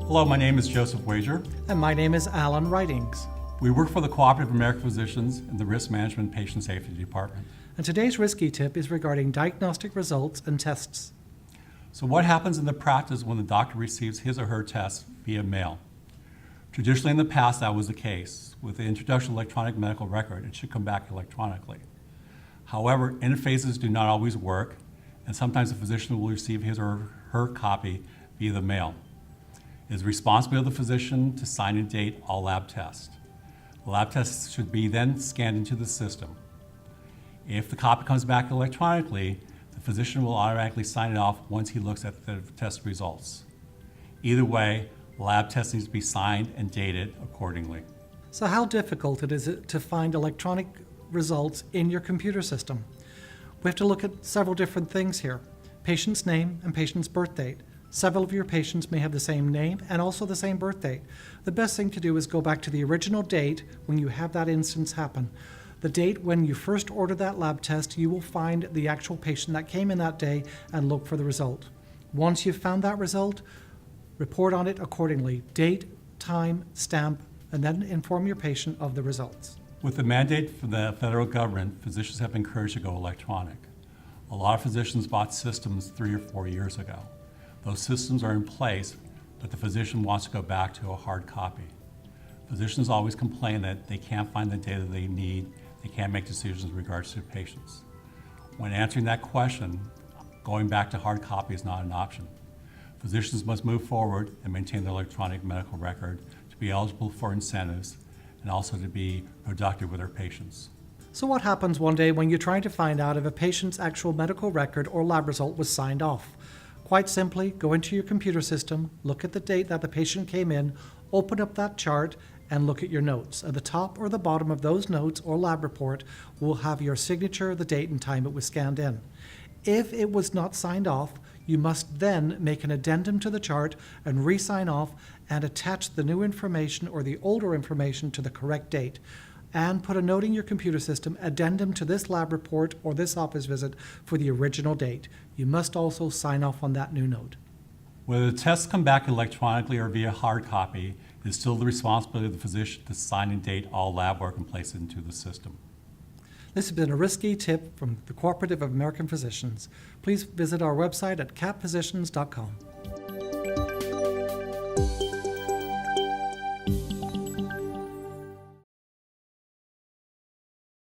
Hello, my name is Joseph Wager. And my name is Allan Writings. We work for the Cooperative of American Physicians in the Risk Management and Patient Safety Department. And today's risk eTip is regarding diagnostic results and tests. So what happens in the practice when the doctor receives his or her test via mail? Traditionally in the past that was the case. With the introduction of electronic medical record, it should come back electronically. However, interfaces do not always work, and sometimes the physician will receive his or her copy via the mail. It is the responsibility of the physician to sign and date all lab tests. The lab tests should be then scanned into the system. If the copy comes back electronically, the physician will automatically sign it off once he looks at the test results. Either way, the lab test needs to be signed and dated accordingly. So how difficult is it to find electronic results in your computer system? We have to look at several different things here. Patient's name and patient's birth date. Several of your patients may have the same name and also the same birth date. The best thing to do is go back to the original date when you have that instance happen. The date when you first ordered that lab test, you will find the actual patient that came in that day and look for the result. Once you've found that result, report on it accordingly. Date, time, stamp, and then inform your patient of the results. With the mandate from the federal government, physicians have been encouraged to go electronic. A lot of physicians bought systems 3 or 4 years ago. Those systems are in place, but the physician wants to go back to a hard copy. Physicians always complain that they can't find the data they need, they can't make decisions in regards to patients. When answering that question, going back to hard copy is not an option. Physicians must move forward and maintain their electronic medical record to be eligible for incentives and also to be productive with their patients. So what happens one day when you're trying to find out if a patient's actual medical record or lab result was signed off? Quite simply, go into your computer system, look at the date that the patient came in, open up that chart, and look at your notes. At the top or the bottom of those notes or lab report will have your signature, the date and time it was scanned in. If it was not signed off, you must then make an addendum to the chart and re-sign off and attach the new information or the older information to the correct date. And put a note in your computer system, addendum to this lab report or this office visit for the original date. You must also sign off on that new note. Whether the tests come back electronically or via hard copy, it is still the responsibility of the physician to sign and date all lab work and place it into the system. This has been a risk eTip from the Cooperative of American Physicians. Please visit our website at capphysicians.com.